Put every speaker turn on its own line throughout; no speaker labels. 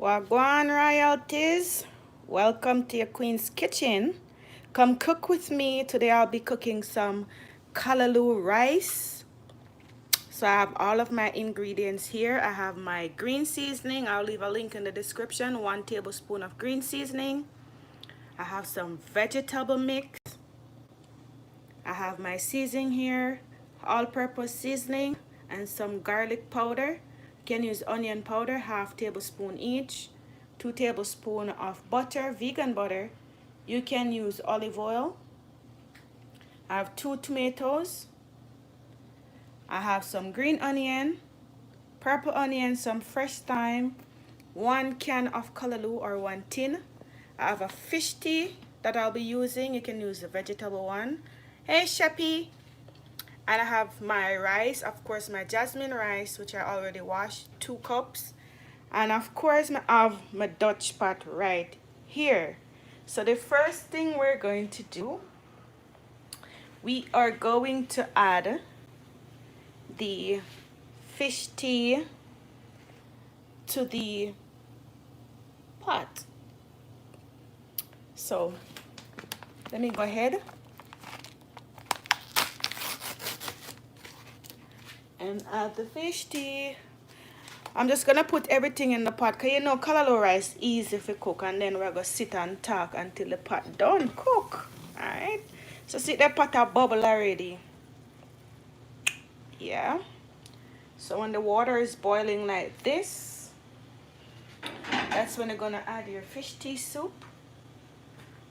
Wagwan royalties, welcome to your queen's kitchen. Come cook with me. Today I'll be cooking some Callaloo rice. So I have all of my ingredients here. I have my green seasoning. I'll leave a link in the description. 1 tablespoon of green seasoning. I have some vegetable mix. I have my seasoning here, all-purpose seasoning, and some garlic powder. You can use onion powder, 1/2 tablespoon each. 2 tablespoons of butter, vegan butter. You can use olive oil. I have 2 tomatoes. I have some green onion, purple onion, some fresh thyme, 1 can of Callaloo or 1 tin. I have a fish tea that I'll be using. You can use the vegetable one. Hey Sheppy. And I have my rice, of course my jasmine rice, which I already washed, 2 cups. And of course I have my Dutch pot right here. So the first thing we're going to do, we are going to add the fish tea to the pot. So let me go ahead and add the fish tea. I'm just gonna put everything in the pot because you know Callaloo rice easy to cook, and then we're gonna sit and talk until the pot done cook. Alright, so see the pot a bubble already. Yeah, so when the water is boiling like this, that's when you're gonna add your fish tea soup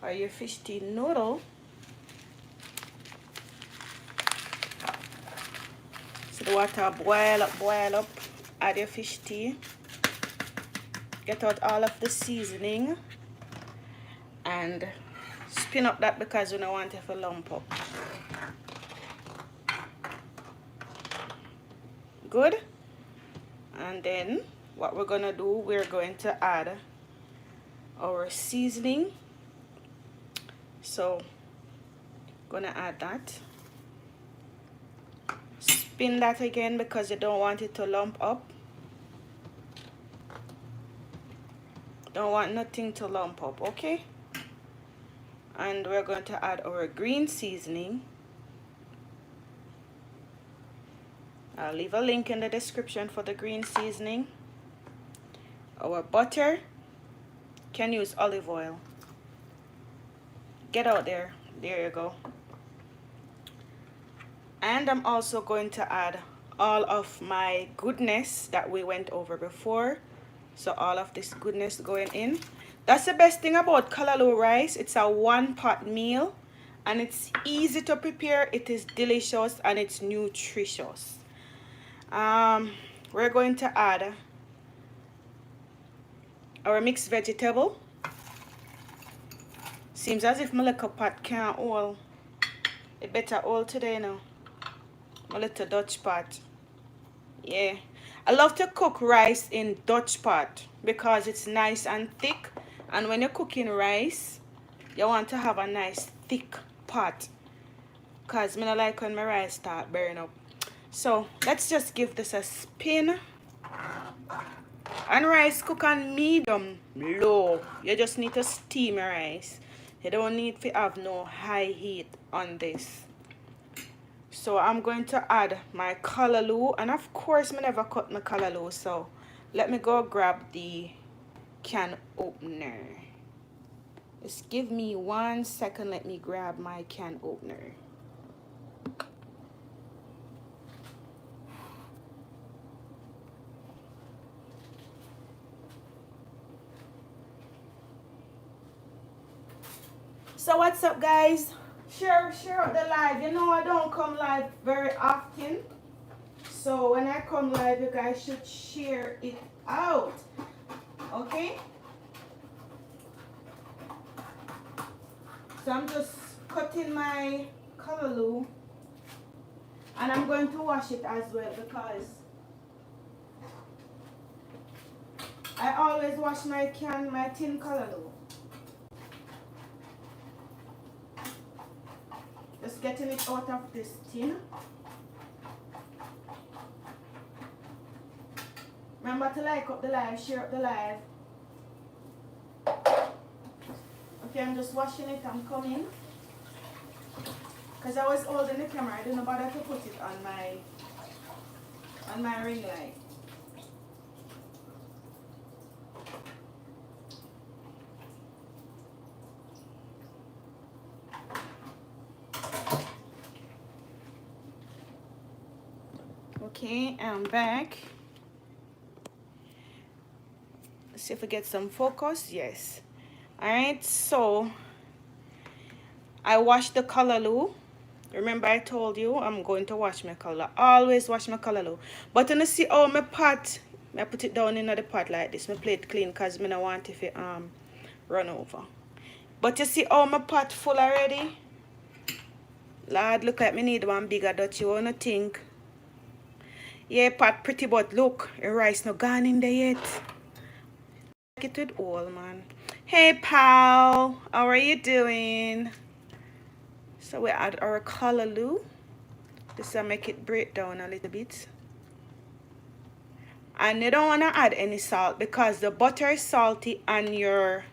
or your fish tea noodle. So the water boil up, add your fish tea, get out all of the seasoning, and spin up that because we don't want it to lump up. Good. And then what we're gonna do, we're going to add our seasoning. So gonna add that, spin that again because you don't want it to lump up. Don't want nothing to lump up, okay? And we're going to add our green seasoning. I'll leave a link in the description for the green seasoning. Our butter, can use olive oil. Get out there. There you go. And I'm also going to add all of my goodness that we went over before. So all of this goodness going in. That's the best thing about Callaloo rice. It's a 1-pot meal and it's easy to prepare. It is delicious and it's nutritious. We're going to add our mixed vegetable. Seems as if my little pot can't hold. It better hold today now. My little Dutch pot. Yeah. I love to cook rice in Dutch pot because it's nice and thick. And when you're cooking rice, you want to have a nice thick pot. Because I don't like when my rice start burning up. So let's just give this a spin. And rice cook on medium low. You just need to steam your rice. You don't need to have no high heat on this. So I'm going to add my Callaloo, and of course I never cut my Callaloo, so let me go grab the can opener. Just give me 1 second, let me grab my can opener. So what's up guys? Share out the live. You know I don't come live very often. So when I come live, you guys should share it out. Okay? So I'm just cutting my Callaloo. And I'm going to wash it as well because I always wash my tin Callaloo. Just getting it out of this tin. Remember to like up the live, share up the live, Okay, I'm just washing it. I'm coming. Because I was holding the camera, I didn't bother to put it on my ring light. Okay, I'm back. Let's see if we get some focus. Yes. Alright, so I washed the callaloo. Remember I told you I'm going to wash my callaloo. Always wash my callaloo. But you see how my pot, I put it down in the pot like this. My plate clean because I don't want it to run over. But you see how my pot full already? Lord, look like me need one bigger Dutch. You wanna think? Yeah, pot pretty, but look, the rice not gone in there yet. Like it with all, man. Hey, pal, how are you doing? So we add our callaloo. This will make it break down a little bit. And you don't want to add any salt because the butter is salty and your...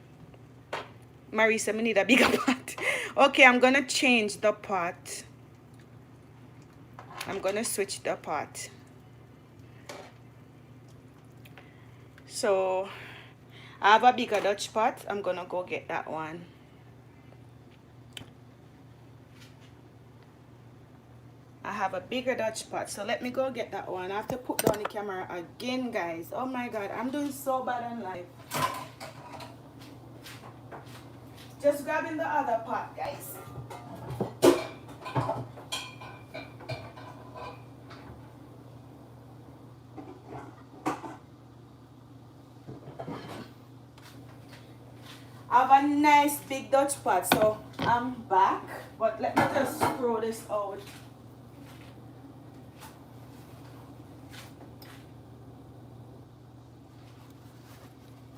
Marisa, I need a bigger pot. Okay, I'm going to change the pot. I'm going to switch the pot. So, I have a bigger Dutch pot. I'm going to go get that one. I have a bigger Dutch pot, so let me go get that one. I have to put down the camera again, guys. Oh my God, I'm doing so bad on life. Just grabbing the other pot, guys. I have a nice big Dutch pot, so I'm back. But let me just throw this out.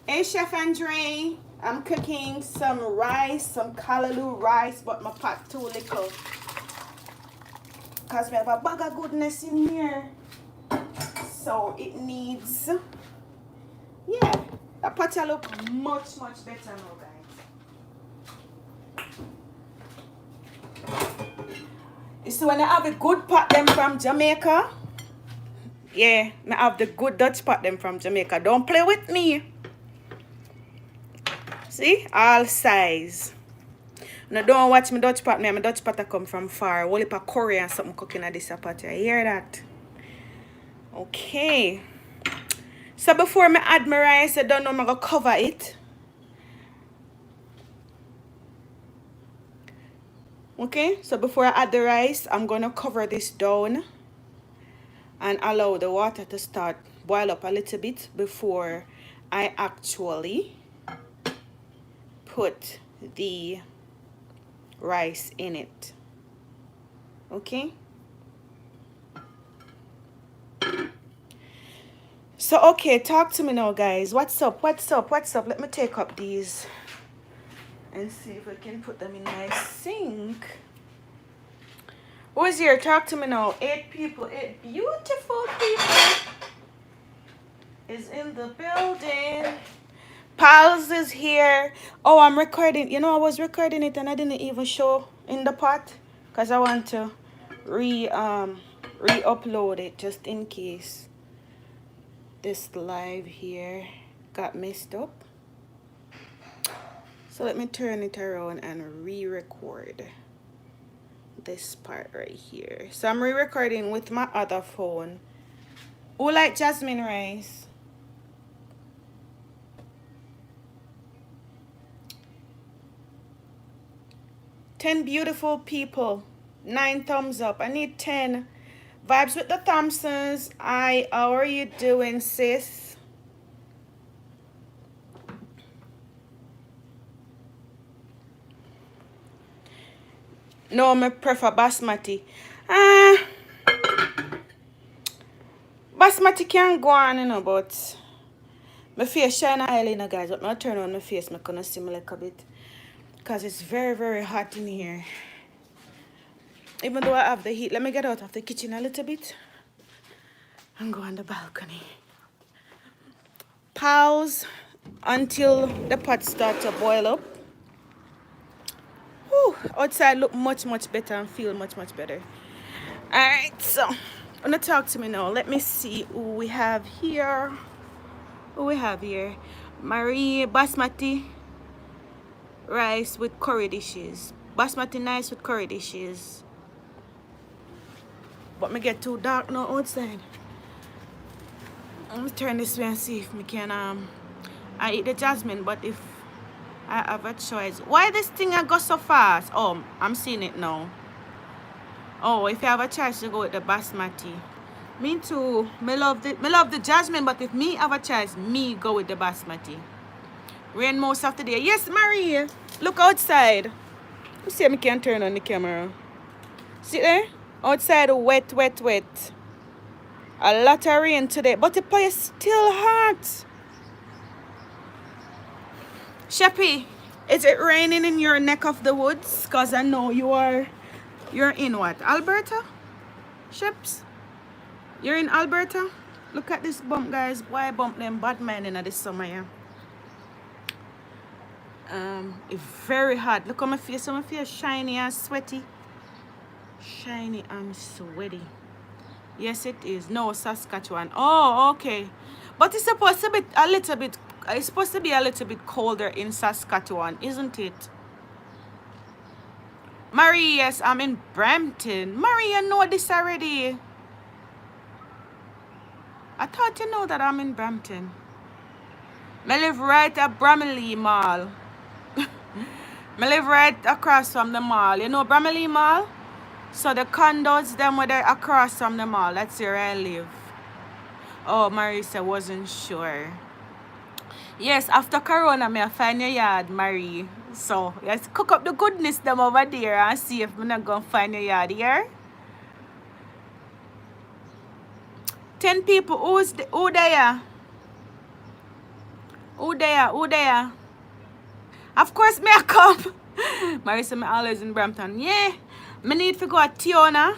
Hey, Chef Andre, I'm cooking some rice, some Callaloo rice, but my pot too little. Because we have a bag of goodness in here. So it needs, yeah, the pot will look much, much better now, guys. You see, when I have a good pot them from Jamaica, yeah, I have the good Dutch pot them from Jamaica. Don't play with me. See, all size. Now don't watch me Dutch pot. My Dutch pot I come from far. Whole heap of curry and something cooking at this pot. You hear that? Okay. So before I add my rice, I don't know I'm gonna cover it. Okay, so before I add the rice, I'm gonna cover this down and allow the water to start boil up a little bit before I actually put the rice in it. Okay, so okay, talk to me now, guys. What's up? Let me take up these and see if I can put them in my sink. Who's here? Talk to me now. 8 people, 8 beautiful people is in the building. Pals is here. Oh, I'm recording. You know, I was recording it and I didn't even show in the pot because I want to re-upload it just in case this live here got messed up. So let me turn it around and re-record this part right here. So I'm re-recording with my other phone. Who like jasmine rice? Ten beautiful people. 9 thumbs up. I need 10. Vibes with the Thompsons. How are you doing, sis? No, I prefer basmati. Basmati can go on, you know, but my face shine oil, you know, guys. But I'm turn on my face, I'm gonna see me like a bit. Because it's very, very hot in here. Even though I have the heat, let me get out of the kitchen a little bit and go on the balcony. Pause until the pot starts to boil up. Whew, outside look much better and feel much better. Alright, so wanna talk to me now. Let me see who we have here. Who we have here? Marie basmati rice with curry dishes. Basmati rice with curry dishes. But me get too dark now outside. Let me turn this way and see if me can I eat the jasmine, but if I have a choice. Why this thing I go so fast? Oh, I'm seeing it now. Oh, if you have a choice to go with the basmati. Me too. Me love the jasmine, but if me have a choice, me go with the basmati. Rain most of the day. Yes, Marie. Look outside. You see, me can turn on the camera. See there? Outside wet. A lot of rain today, but the place is still hot. Sheppy, is it raining in your neck of the woods? Cause I know you're in what? Alberta? Sheps? You're in Alberta? Look at this bump, guys. Why bump them bad man in this summer, yeah? It's very hot. Look at my face. My face shiny and sweaty. Shiny and sweaty. Yes, it is. No, Saskatchewan. Oh, okay. But it's supposed to be it's supposed to be a little bit colder in Saskatchewan, isn't it? Marie, yes, I'm in Brampton. Marie, you know this already. I thought you know that I'm in Brampton. I live right at Bramalea Mall. I live right across from the mall. You know Bramalea Mall? So the condos, them were there across from the mall. That's where I live. Oh, Marisa wasn't sure. Yes, after Corona, I find your yard, Marie. So, let's cook up the goodness them over there and see if I'm not going to find your yard here. 10 people. Who there? Who there? Of course, me I come. Marisa, me always in Brampton. Yeah. Me need to go to Tiona.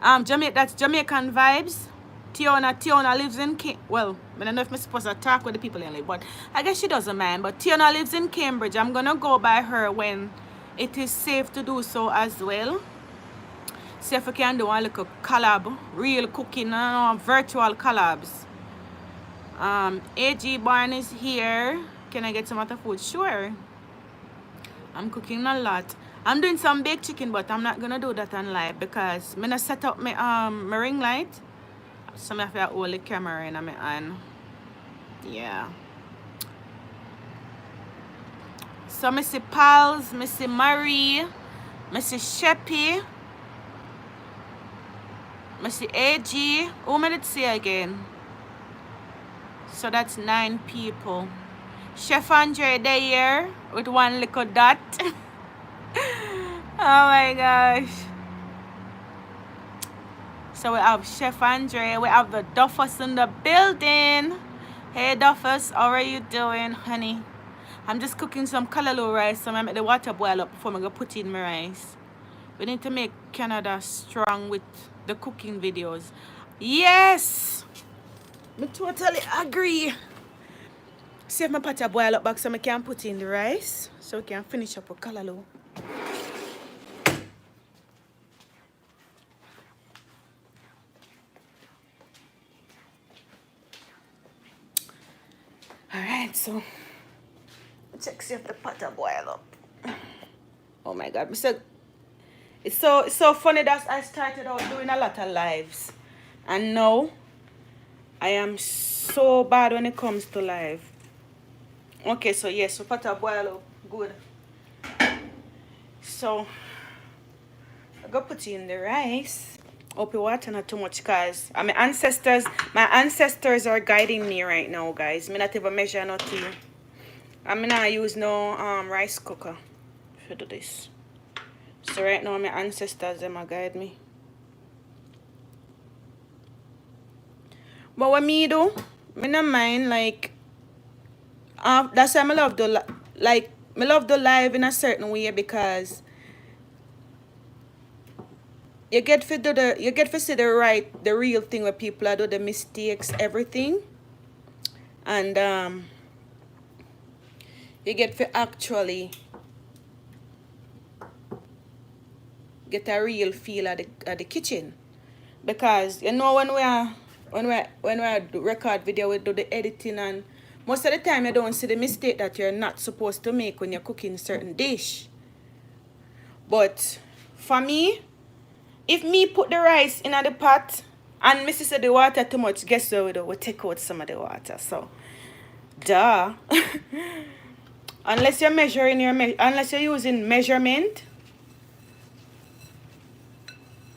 That's Jamaican vibes. Tiona lives in well, I don't know if I'm supposed to talk with the people in live, but I guess she doesn't mind. But Tiona lives in Cambridge. I'm gonna go by her when it is safe to do so as well. See if we can do a little collab, real cooking, virtual collabs. AG Barn is here. Can I get some other food? Sure. I'm cooking a lot. I'm doing some baked chicken, but I'm not gonna do that on live because I'm gonna set up my ring light. So I have to hold the camera in my hand. Yeah. So I see Pals, I see Marie, I see Sheppy, I see AG. Who did it see again? So that's 9 people. Chef Andre there with one little dot. Oh my gosh. So we have Chef Andre, we have the Duffus in the building. Hey Duffus, how are you doing, honey? I'm just cooking some Callaloo rice, so I'm gonna make the water boil up before I go put in my rice. We need to make Canada strong with the cooking videos. Yes! I totally agree. See if my pot boil up back so I can put in the rice, so we can finish up with Callaloo. Alright, so check see if the pot boil up. Oh my god, it's so funny that I started out doing a lot of lives. And now I am so bad when it comes to live. Okay, so yes, so pot boil up. Good. So I go put in the rice. Hope you water not too much because my ancestors are guiding me right now, guys. Me not even measure nothing. I'm not use no rice cooker to do this. So right now my ancestors them are guide me. But what me do, me not mind like that's why I love the live in a certain way because you get to see the real thing where people are do the mistakes, everything. And you get to actually get a real feel of the kitchen. Because you know when we record video, we do the editing, and most of the time you don't see the mistake that you're not supposed to make when you're cooking certain dish. But for me, if me put the rice in the pot and me see the water too much, guess what we do? We take out some of the water. So duh. Unless you're measuring unless you're using measurement.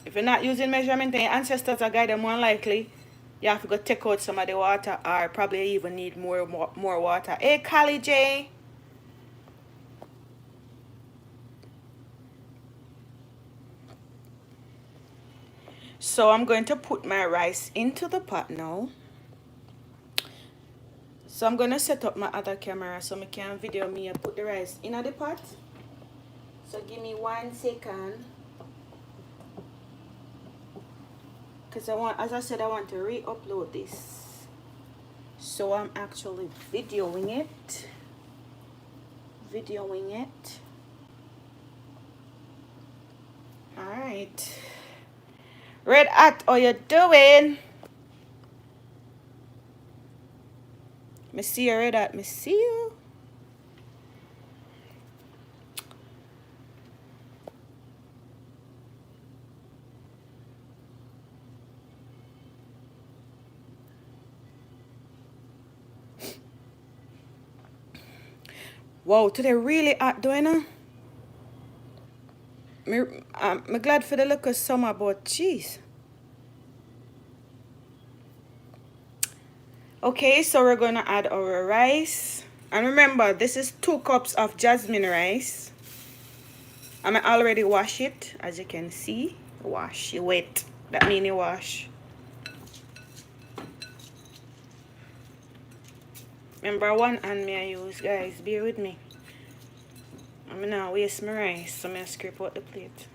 If you're not using measurement and your ancestors are guiding, more likely you have to go take out some of the water, or probably even need more water. Hey, Callie J. So I'm going to put my rice into the pot now. So I'm going to set up my other camera so I can video me and put the rice in the pot. So give me 1 second. Because as I said, I want to re-upload this. So I'm actually videoing it. Alright. Red Hat, how you doing? Me see you, Red Hat. Me see you. Wow, today really hot, doing it? I'm glad for the look of summer, but jeez. Okay, so we're gonna add our rice. And remember, this is 2 cups of jasmine rice. I already wash it, as you can see. Wash, you wet. That means you wash. Remember, one hand me I use, guys. Bear with me. I'm gonna waste my rice, so I'm gonna scrape out the plate.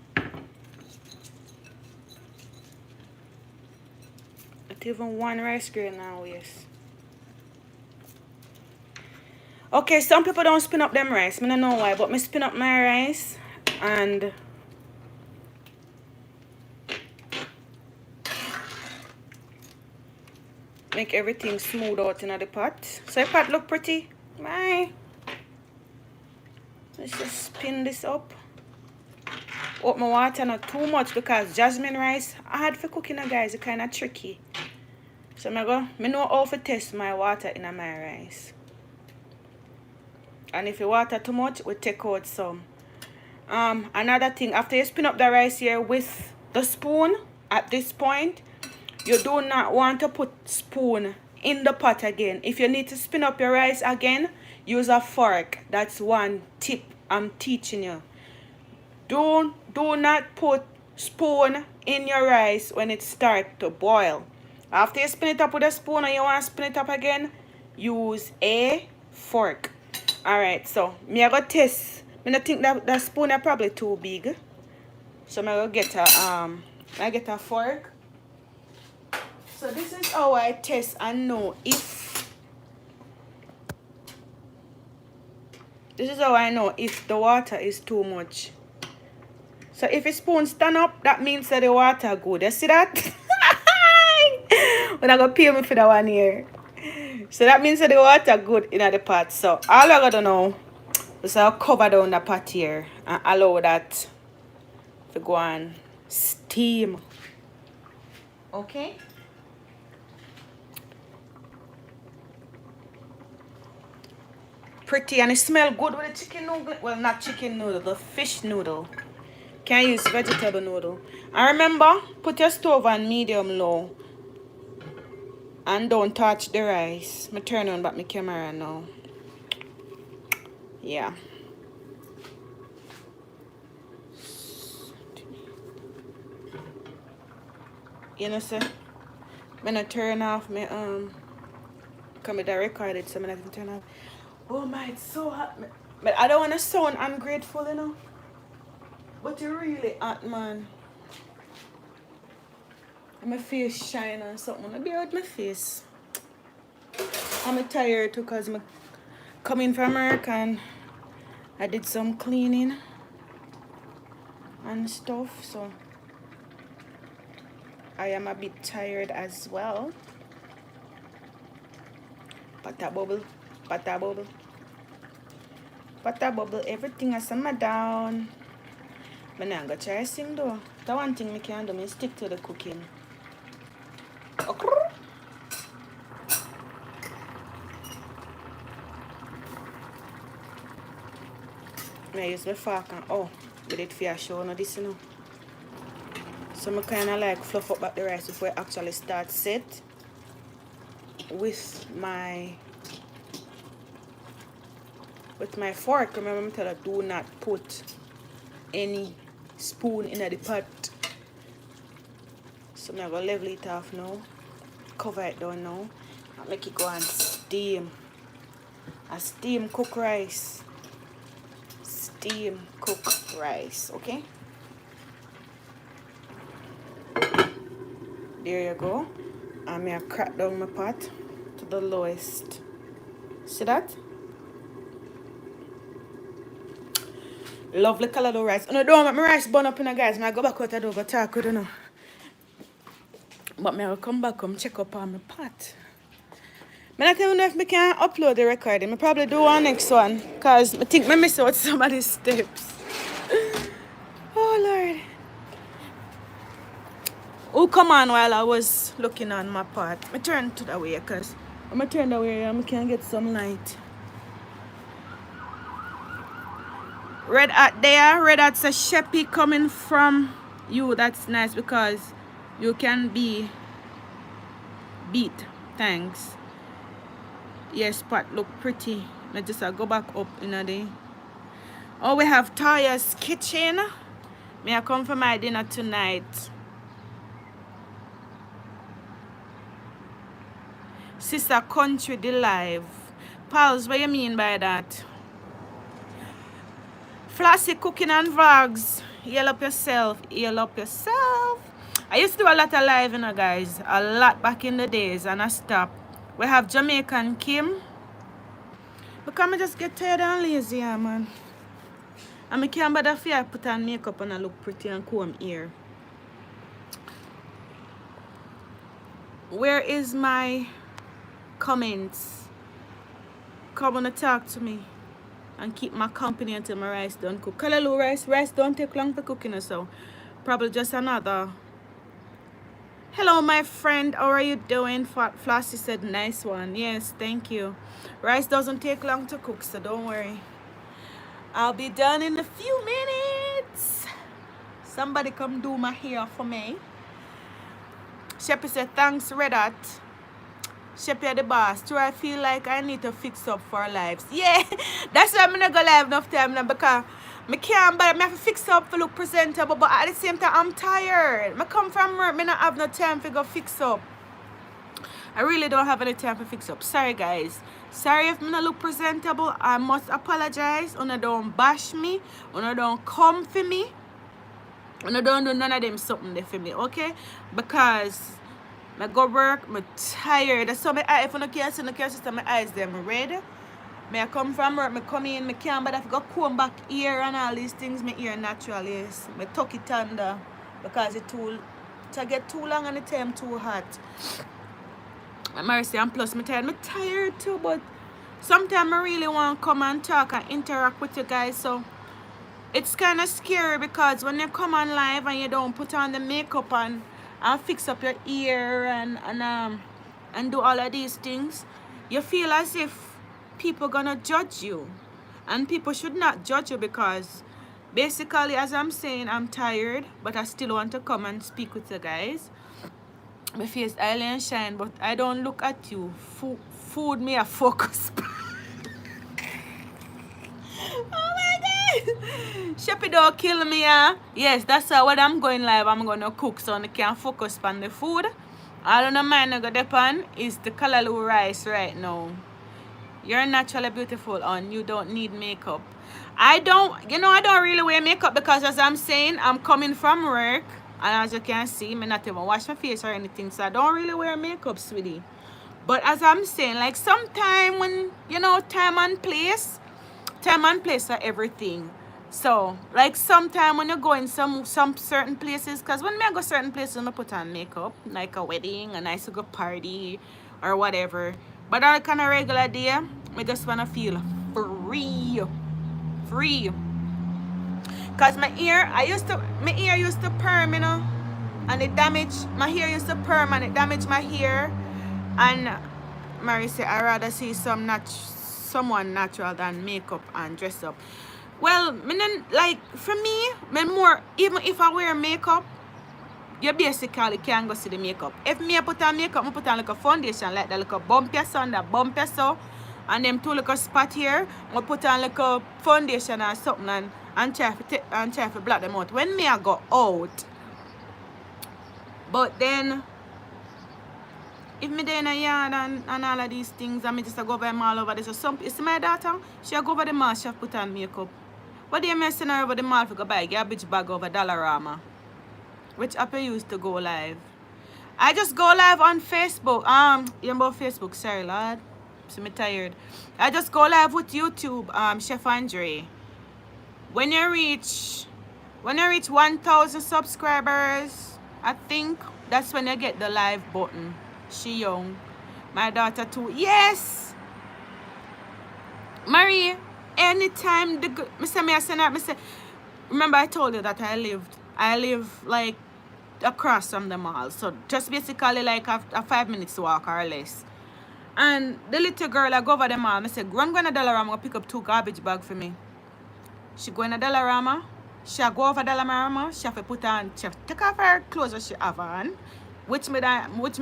Not even one rice grain now waste. Okay, some people don't spin up them rice. I don't know why, but I spin up my rice and make everything smooth out in the pot. So the pot look pretty. Bye. Let's just spin this up. Up my water not too much because jasmine rice hard for cooking, guys. It's kind of tricky. So I know how to test my water in my rice. And if you water too much, we take out some. Another thing, after you spin up the rice here with the spoon, at this point, you do not want to put spoon in the pot again. If you need to spin up your rice again, use a fork. That's one tip I'm teaching you. Do not put spoon in your rice when it starts to boil. After you spin it up with a spoon and you want to spin it up again, use a fork. Alright, so I go test. I think that the spoon is probably too big. So I go get a fork. So this is how I test and know if the water is too much. So if a spoon stand up, that means that the water good. You see that? When I go pay me for that one here. So that means that the water good in the pot. So all I gotta know is I'll cover down the pot here and allow that to go and steam. Okay? Pretty, and it smells good with the chicken noodle. Well, not chicken noodle, the fish noodle. Can use vegetable noodle. And remember, put your stove on medium low. And don't touch the rice. I turn on back my camera now. Yeah. You know, sir, when I turn off my come with the recorded, so I'm not turn off. Oh my, it's so hot. But I don't want to sound ungrateful, you know. But you're really hot, man. My face shine and something. I'll be out my face. I'm tired too because I'm coming from work and I did some cleaning. and stuff, so I am a bit tired as well. Pata bubble, pata bubble, pata bubble, everything has simmer down. But now I'm gonna try sing though. The one thing me can do, me stick to the cooking. Okay. I use my fork and with it for a show no this, you know. So I kind of like fluff up back the rice before I actually start set with my fork. Remember I tell her do not put any spoon in the pot. So I'm gonna level it off now. Cover it down now. And make it go and steam. A steam cook rice. Steam cook rice, okay? There you go. I'm gonna crack down my pot to the lowest. See that? Lovely callaloo rice. No, don't make my rice burn up in a guys. I go back out the door, go talk with you know. But I will come back, come check up on my pot. I don't even know if I can upload the recording. I probably do one next one. Because I think I miss out some of these steps. Oh Lord. Oh, come on while I was looking on my pot. I turn to the way because I'm going to turn the way and I can get some light. Red hat there. Red hat says Sheppy coming from you. That's nice because you can be beat. Thanks. Yes, pot look pretty. I just go back up in a day. Oh, we have Taya's kitchen. May I come for my dinner tonight? Sister Country the Live. Pals, what you mean by that? Flossy cooking and vlogs. Heal up yourself. Heal up yourself. I used to do a lot of live, you know, guys. A lot back in the days, and I stopped. We have Jamaican Kim. Because I just get tired and lazy, yeah, man. And I can't bother if I put on makeup and I look pretty and comb here. Where is my comments? Come on and talk to me. And keep my company until my rice done cook. Callaloo rice. Rice don't take long for cooking, so probably just another. Hello, my friend. How are you doing? Flossie said, nice one. Yes, thank you. Rice doesn't take long to cook, so don't worry. I'll be done in a few minutes. Somebody come do my hair for me. Sheppy said, thanks, Red Hat. Sheppy the boss. Do I feel like I need to fix up for our lives? Yeah, that's why I'm not going to live enough time now because I can't, but I have to fix up to look presentable, but at the same time, I'm tired. I come from work, I don't have no time to go fix up. I really don't have any time to fix up. Sorry, guys. Sorry if I don't look presentable. I must apologize. Una don't bash me. Una don't come for me. Una don't do none of them something there for me, okay? Because I go work, I'm tired. So if you can't see, my eyes them red. I come from work, I come in, I can't, but I go comb back ear and all these things, my ear naturally, yes. I tuck it under because it get too long and the time too hot. Mercy, and plus I'm tired too, but sometimes I really want to come and talk and interact with you guys, so it's kind of scary because when you come on live and you don't put on the makeup and fix up your ear and do all of these things, you feel as if people gonna judge you, and people should not judge you because basically, as I'm saying, I'm tired, but I still want to come and speak with you guys. My face oily and shine, but I don't look at you. Food me a focus. Oh my God, Sheppy don't kill me, yeah. Yes, that's what I'm going live. I'm gonna cook so I can focus on the food. All on mind I got depend is the callaloo rice right now. You're naturally beautiful and you don't need makeup. I don't really wear makeup because as I'm saying, I'm coming from work. And as you can see, I'm not even wash my face or anything. So I don't really wear makeup, sweetie. But as I'm saying, like sometime when, time and place are everything. So, like sometime when you go in some certain places, because when me I go certain places, I put on makeup, like a wedding, a nice good party, or whatever. But on a kind of regular day, I just wanna feel free, free. Cause my ear used to perm, and it damaged my hair used to perm and it damaged my hair. And Mary said I rather see someone natural than makeup and dress up. Well, me like for me, me more even if I wear makeup, you basically can go see the makeup. If me I put on makeup, I put on like a foundation like that, like a bump your son, that bump your so, and them two like a spot here, I put on like a foundation or something and try to block them out. When me I go out, but then if me there in a yard and all of these things and me just go over them all over this, so some you see my daughter, she go over the mall, she put on makeup. What do you mean send her over the mall to go buy a garbage bag over Dollarama? Which app you used to go live? I just go live on Facebook. You know about Facebook, sorry lad. So me tired. I just go live with YouTube, Chef Andre. When you reach 1,000 subscribers, I think that's when you get the live button. She young. My daughter too. Yes! Marie, anytime me say, remember I told you that I live like across from the mall. So just basically like a 5 minutes walk or less. And the little girl I go over the mall, I said, run go in a Dollarama, go pick up 2 garbage bags for me. She go in a Dollarama, she go over Dollarama, she have to put on, she have to take off her clothes that she have on, which me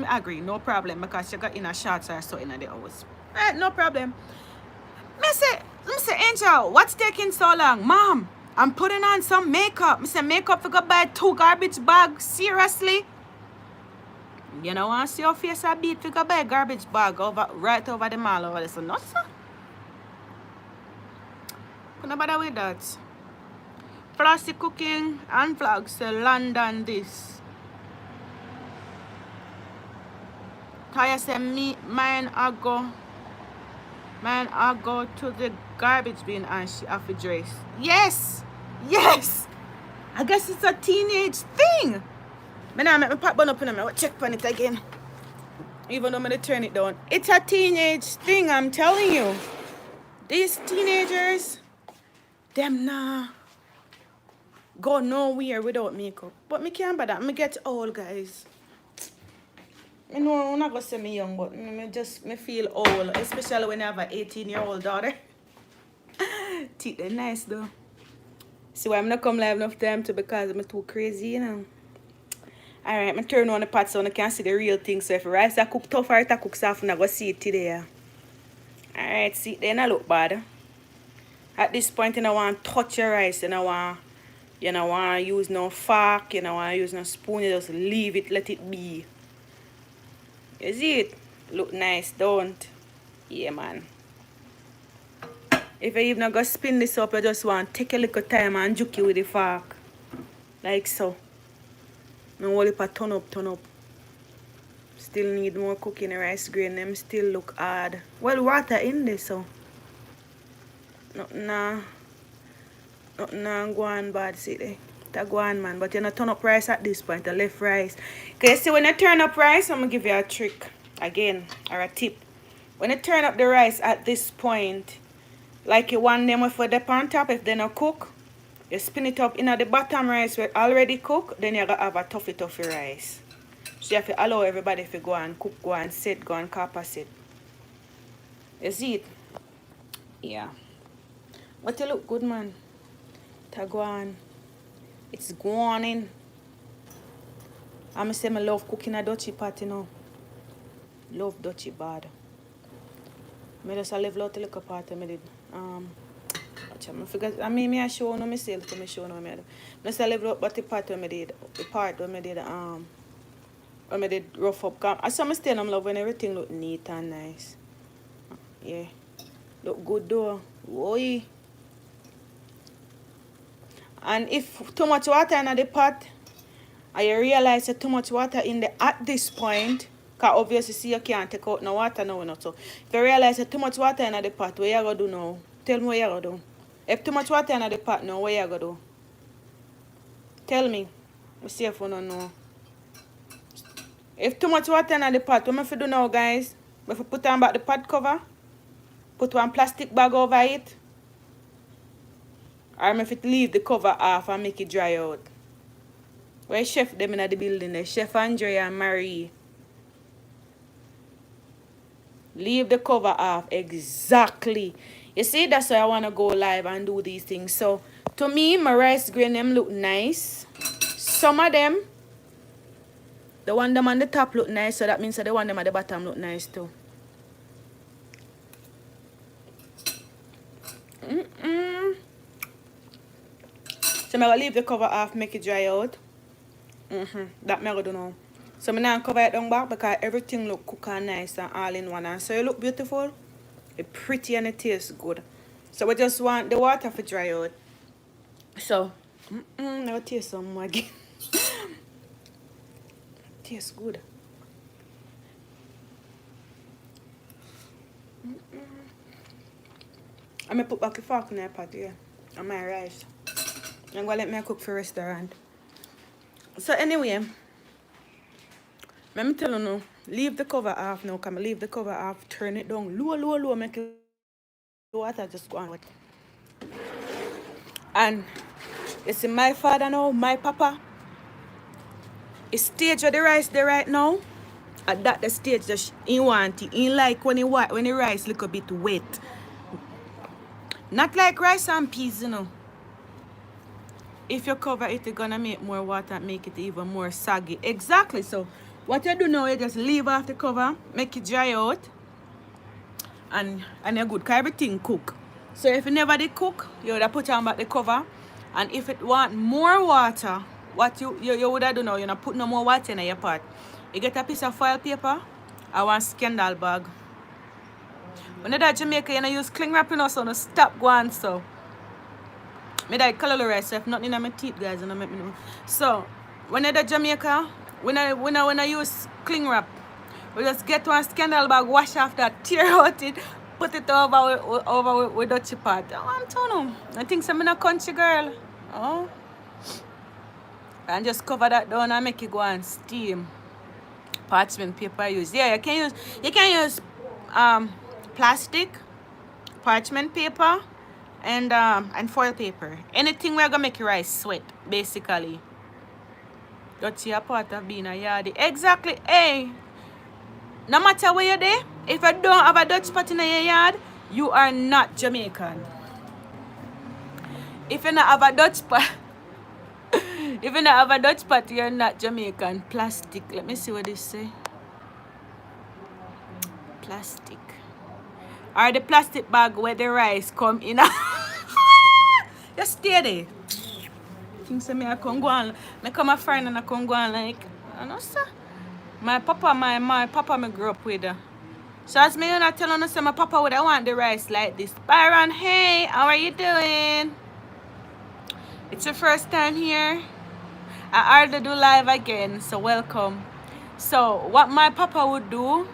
agree, no problem, because she got in a shorts or so in the house. Right, no problem. Me say, Angel, what's taking so long? Mom, I'm putting on some makeup. Me say, makeup for go buy 2 garbage bags? Seriously? You know, want to see your face a beat for go buy a garbage bag right over the mall over there. So, no, sir. Don't bother with that. Plastic cooking and vlogs say London this. Taya say mine I go to the garbage bin and she have to dress. Yes! Yes! I guess it's a teenage thing. But now I make my pot bun up and I check on it again. Even though I'm going to turn it down. It's a teenage thing, I'm telling you. These teenagers, them nah go nowhere without makeup. But me can't bother. Me get old, guys. I know I'm not going to say me young, but me feel old. Especially when I have an 18-year-old daughter. Teeth are nice though. See why I'm not come live enough time to because I'm too crazy, you know. Alright, I turn on the pot so I can see the real thing. So if rice I cook tough or it I cook soft, I'm going to see it today. Alright, see, then I look bad. At this point, you don't want to touch your rice. You don't want to use no fork. You don't want to use no spoon. You just leave it, let it be. You see it? Look nice, don't? Yeah, man. If you even go spin this up, you just want to take a little time and juke it with the fork. Like so. Now hold it for turn up. Still need more cooking the rice grain. Them still look hard. Well, water in this, so. Nothing go on bad, see there. That go on, man. But you not turn up rice at this point, the left rice. Okay, see when you turn up rice, I'm going to give you a trick. Again, or a tip. When you turn up the rice at this point, like you want them with the on top, if they not cook, you spin it up in the bottom rice where already cooked, then you got to have a toughy rice. So you have to allow everybody to go and cook, go and sit, go and capacit. You see it? Yeah. But you look good, man. Tagwan. It's going in. I'm saying I love cooking a Dutchy pot, you know. Love Dutchy bad. I just level out a little part I did. I show no myself to me show no me. I just level out but the part when I did. The part when I did when I did rough up. I saw me still love when everything look neat and nice. Yeah. Look good though. Oi. And if too much water in the pot, and you realize that too much water in the at this point, because obviously see you can't take out no water now. So if you realize that too much water in the pot, what you going to do now? Tell me what you going to do. If too much water in the pot now, what you gonna do? Tell me. I see if you don't know. If too much water in the pot, what am I do now, guys? If I put on back the pot cover, put one plastic bag over it, or if it leave the cover off and make it dry out. Where chef them in the building there? Chef Andrea and Marie. Leave the cover off. Exactly. You see, that's why I want to go live and do these things. So, to me, my rice grain them look nice. Some of them, the one them on the top look nice. So that means that the one them at the bottom look nice too. So I'm going to leave the cover off, make it dry out. That I'm going to do now. So I'm going to cover it down back because everything look cook and nice and all in one. And so it look beautiful. It's pretty and it tastes good. So we just want the water to dry out. So, now it tastes some more again. Tastes good. I'm going to put back the fork in the pot here. And my rice. I'm going to let me cook for restaurant. So anyway, let me tell you now, leave the cover off now. Come leave the cover off, turn it down low, make the water just go on with. And you see my father now, my papa, is stage of the rice there right now. At that the stage that he want it. He like when the rice look a bit wet. Not like rice and peas, you know. If you cover it, you're gonna make more water and make it even more soggy. Exactly. So what you do now, you just leave off the cover, make it dry out, and you're good. Cause everything cook. So if you never did cook, you would have put on back the cover. And if it want more water, what you would have do now, you're not put no more water in your pot. You get a piece of foil paper or one scandal bag. When you do Jamaica, you use cling wrap, so no stop going so. Me like Callaloo Rice, so if nothing in my teeth, guys, and make me know. So when I do Jamaica, when I use cling wrap, we just get one scandal bag, wash off that, tear out it, put it over with Dutchy pot. Oh, I'm telling you, I think I'm a country girl. Oh, and just cover that down and make it go and steam. Parchment paper use. Yeah, you can use plastic, parchment paper, and foil paper. Anything we're gonna make your rice sweat, basically. Dutchy a part of being a yardie. Exactly. Hey, no matter where you're there, if you don't have a Dutch pot in your yard, you are not Jamaican. If you don't have a Dutch pot, if you don't have a Dutch pot, you're not Jamaican. Plastic. Let me see what this say. Plastic. Or the plastic bag where the rice come in. Just stay there. Think say me I come go on. Me come a friend and I come go on like, I know sir. My papa me grew up with her. So as me not telling you say my papa would I want the rice like this. Byron, hey, how are you doing? It's your first time here. I hardly do live again, so welcome. So what my papa would do,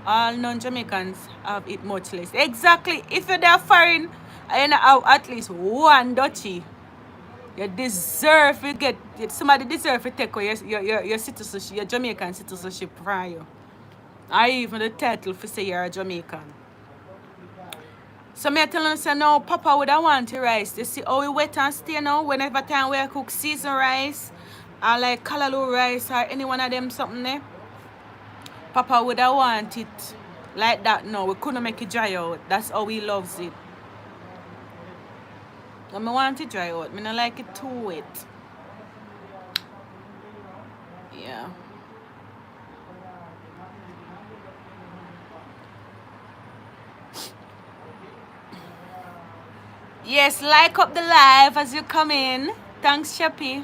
all non-Jamaicans have it much less. Exactly. If you're there foreign, and have at least one Dutchie, you deserve to get, somebody deserve to take your citizenship, your Jamaican citizenship from you. Or even the title for say you're a Jamaican. So me tell you say no, Papa would have want rice. You see how we wet and stay now? Whenever time we cook seasoned rice, or like Callaloo rice or any one of them something there, Papa would have want it like that now. We couldn't make it dry out. That's how he loves it. I want it dry out. I don't like it too wet. Yeah. Yes, like up the live as you come in. Thanks, Sheppy.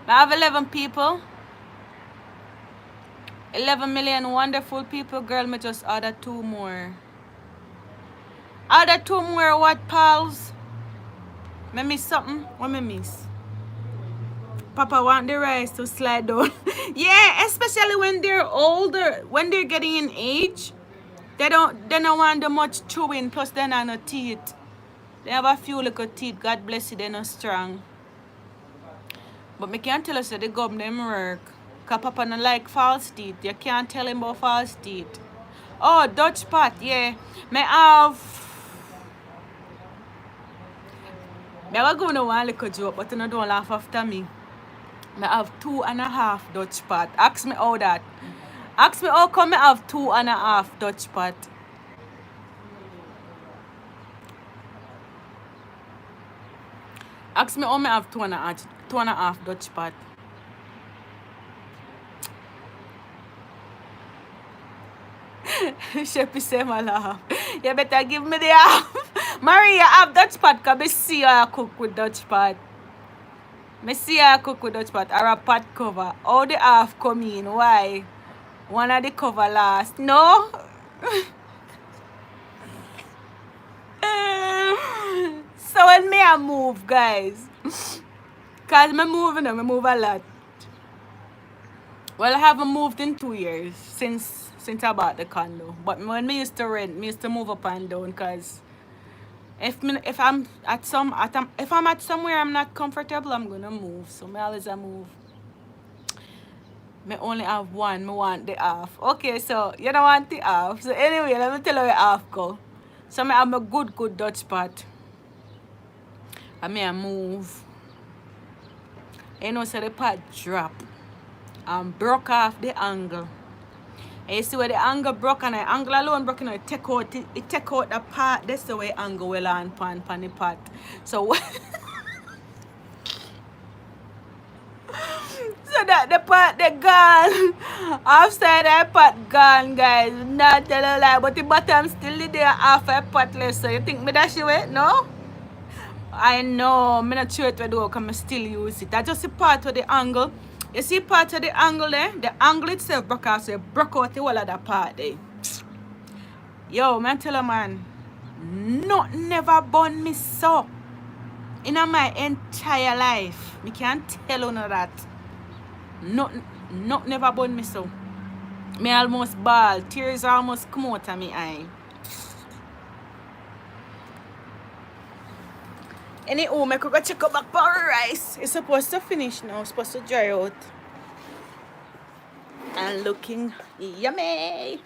I have 11 people. 11 million wonderful people. Girl, me just order 2 more. Order 2 more what, pals? Me miss something? What me miss? Papa want the rice to slide down. Yeah, especially when they're older. When they're getting in age, they don't want the much chewing, plus they don't have no teeth. They have a few little teeth. God bless you, they're not strong. But me can't tell us that the gum them work. Cause Papa no like false teeth. You can't tell him about false teeth. Oh, Dutch pot, yeah. Me have go to one little joke, but you don't laugh after me. Me have 2.5 Dutch pot. Ask me how that. Ask me how come I have 2.5 Dutch pot. Ask me how me have 2.5 Dutch pot. Sheppy say my laugh. You better give me the half. Maria have Dutch pot because I see her cook with Dutch pot. I see her cook with Dutch pot or a pot cover. How the half come in? Why? One of the cover last. No? So when me I move, guys. Because I move a lot. Well, I haven't moved in 2 years since I bought the condo. But when me used to rent, me used to move up and down because if I'm at somewhere I'm not comfortable, I'm gonna move. So me always I move. Me only have one. Me want the half. Okay, so you don't want the half. So anyway, let me tell you where half go. So me have a good Dutch pot. And me I move. You know, so the pot drop and broke off the angle. And you see where the angle broke and the angle alone broke, it take out the part. That's the way angle will on pan the pot. So so that the part they gone. Outside that pot gone, guys. Not tell a lie, but the bottom still there half a pot less. So you think me dash away? No? I know, I'm not sure what to do because I still use it. I just see part of the angle. You see part of the angle there? The angle itself broke out, so it broke out the whole of that part there. Yo, man, tell you, man, not never burn me so in my entire life. Me can't tell you no that. Not never burn me so. Me almost ball. Tears almost come out of my eye. Anywho, I could go check out back for rice. It's supposed to finish now. It's supposed to dry out. And looking yummy.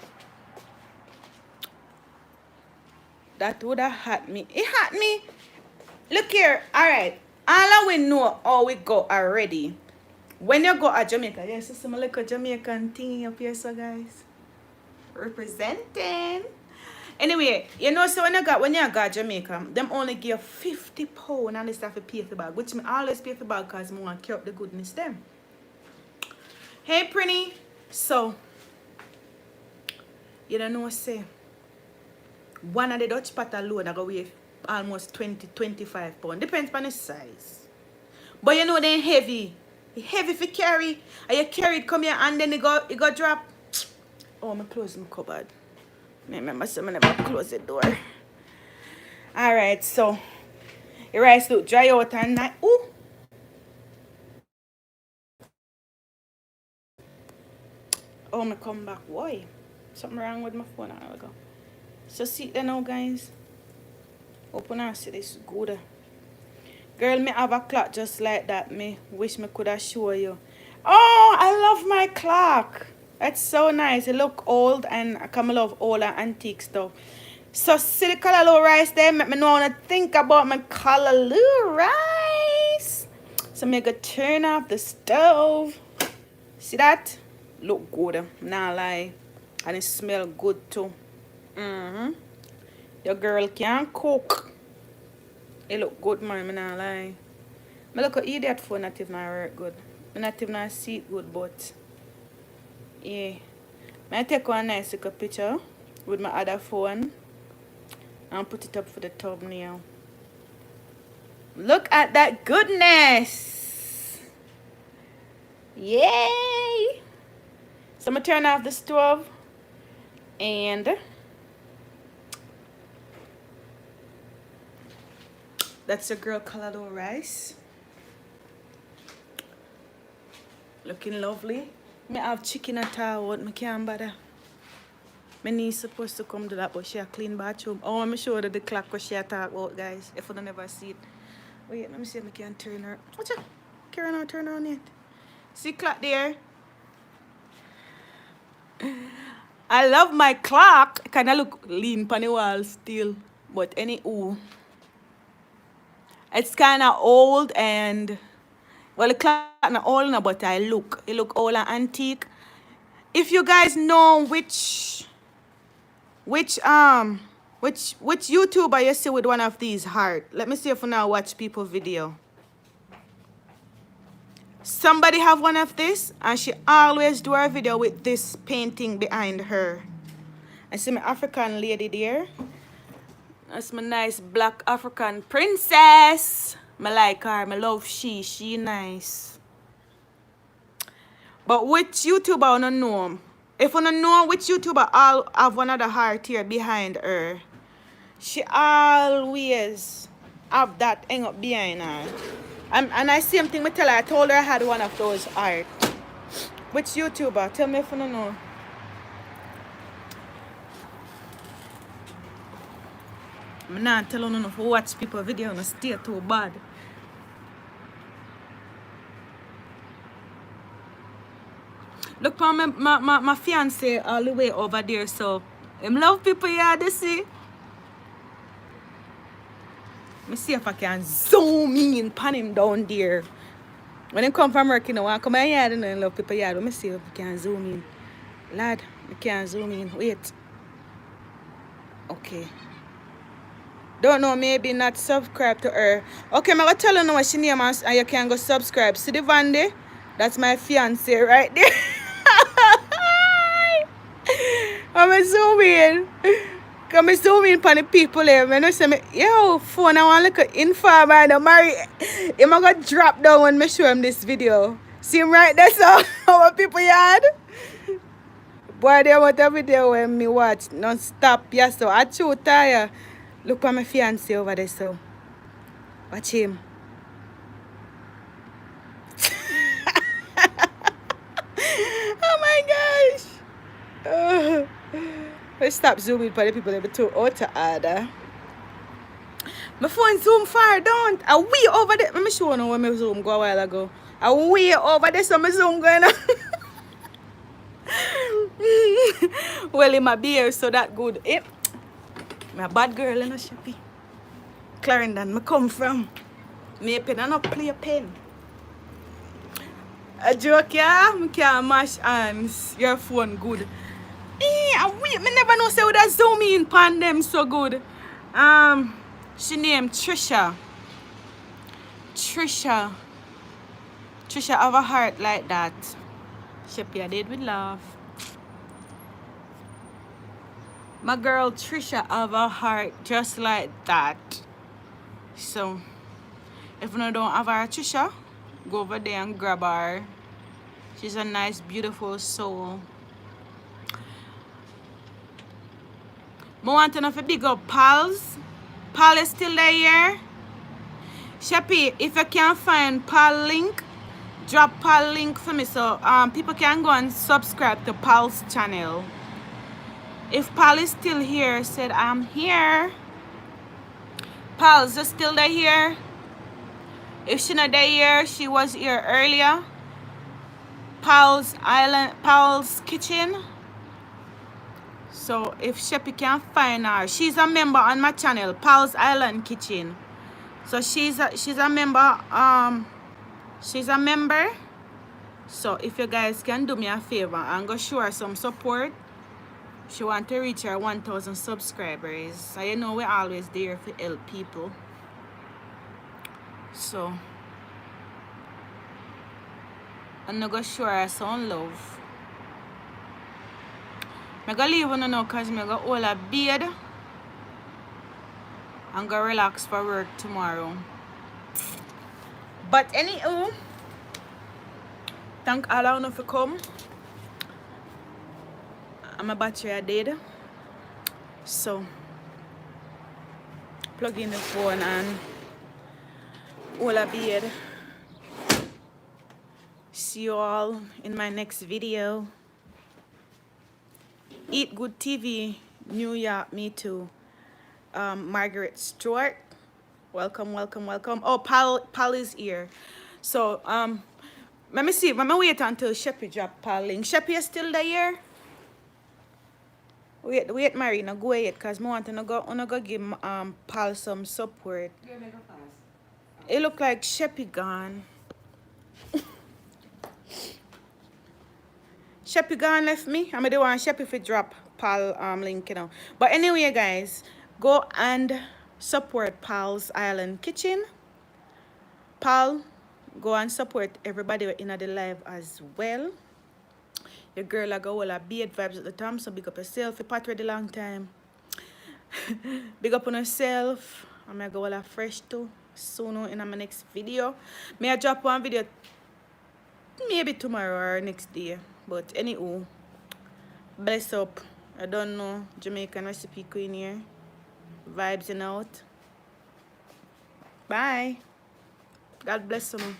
That would have had me. It had me. Look here. Alright. All we know how we go already. When you go to Jamaica, yes, it's some little Jamaican thing up here, so guys. Representing. Anyway, you know, so when you go to Jamaica, them only give £50 and they have to pay for bag, which me always pay for bag because I want to carry up the goodness them. Hey, Prinny. So, you don't know, say, one of the Dutch pot alone I go weigh almost 25 pounds. Depends on the size. But you know, they're heavy. Heavy for carry. And you carry it, come here, and then it go drop. Oh, I'm close my cupboard. Remember, so I never close the door. Alright, so the rice look dry out and nice. Ooh. Oh, me come back. Why? Something wrong with my phone. There we go. So see there now, guys. Open and see this good. Girl, me have a clock just like that. Me wish me could have show you. Oh, I love my clock. That's so nice. It look old and I come love old and antique stuff. So see the Callaloo rice there, make me know want to think about my Callaloo rice. So me go turn off the stove. See that? Look good. Nah lie. And it smell good too. Your girl can cook. It look good, man. Me nah lie. Me look at idiot phone not even work good. Me not even see it good, but yeah. I take one nice little picture with my other phone and put it up for the thumbnail. Look at that goodness. Yay. So I'm going to turn off the stove and that's the girl Callaloo rice. Looking lovely. I have chicken at all, but I can't bother. My niece supposed to come do that, but she a clean bathroom. Oh, I'm sure that the clock was she a talk about, guys. If you don't never see it. Wait, let me see if I can turn her. Watch out. Can't turn her on yet. See clock there? I love my clock. It kind of look lean on the wall still. But anywho, it's kind of old and, well, the clock not old now, but it look old and antique. If you guys know which YouTuber you see with one of these heart, let me see if I now watch people video. Somebody have one of this, and she always do her video with this painting behind her. I see my African lady there. That's my nice black African princess. I like her. I love she. She nice. But which YouTuber I don't know? If I don't know which YouTuber, I'll have one of the heart here behind her. She always have that hang up behind her. And I same thing I tell her. I told her I had one of those art. Which YouTuber? Tell me if you don't know. I'm not telling you to watch people video and stay too bad. Look for my fiance all the way over there, so I love people here, they see. Let me see if I can zoom in pan him down there. When he come from work, you know, I come here and I love people here. Let me see if I can zoom in. Lad, I can't zoom in. Wait. Okay. Don't know, maybe not subscribe to her. Okay, I'm going to tell you now what she name and you can go subscribe. See the Vandy? That's my fiance right there. I'm zoom in. Come zoom in on the people there. I know say me, yo, phone I want to look at informer and marry. I'm going to drop down when I show him this video. See him right there, so how people yard? Boy, they want a video when me watch non-stop. Yeah, so I too tired. Look at my fiance over there, so watch him. Oh my gosh. Let's stop zooming for the people that be too out to order. My phone zoom far down. I way over there. Let me show you when my zoom go a while ago. I way over there, so my zoom going on. Well, in my beer, so that good. Eh? My bad girl in a shoppy. Clarendon, I come from. Me pen, I not play a pen. A joke, yeah? I can't mash hands. Your phone good. I never know say would I zoom in pan them so good. She named Trisha. Trisha have a heart like that. Sheppy, I did with love. My girl Trisha have a heart just like that. So if you don't have her Trisha, go over there and grab her. She's a nice, beautiful soul. I want to know if you big up Pals. Pal is still there. Sheppy, if you can't find Pal link, drop Pal link for me so people can go and subscribe to Pal's channel. If Pal is still here, said I'm here. Pals is still here. If she not there, she was here earlier. Pal's kitchen. So if Sheppy can find her, she's a member on my channel, Pal's Island Kitchen. So she's a member. She's a member. So if you guys can do me a favor and go show her some support. She want to reach her 1,000 subscribers. So you know we're always there to help people. So I'm gonna go show her some love. I'm going to leave you now because I'm going to hold a bed and go relax for work tomorrow. But anywho, thank all of you for coming. And my battery are dead. So, plug in the phone and hold a bed. See you all in my next video. Eat Good TV, New York, me too. Margaret Stewart, welcome, welcome, welcome. Oh, Pal is here. So, let me see. Let me wait until Sheppy drop Pal link. Sheppy is still there? Wait, Mary, no go yet, cause I want to go give Pal some support. It look like Sheppy gone. Sheppy gone left me. I'm the one Sheppy for drop Pal link, you know. But anyway, guys, go and support Pal's Island Kitchen. Pal, go and support everybody in the live as well. Your girl I go all a beard vibes at the time, so big up yourself. You pat ready long time. Big up on yourself. I'm gonna go all a fresh too soon in my next video. May I drop one video maybe tomorrow or next day. But anywho, bless up. I don't know Jamaican recipe queen here. Vibes and out. Bye. God bless you.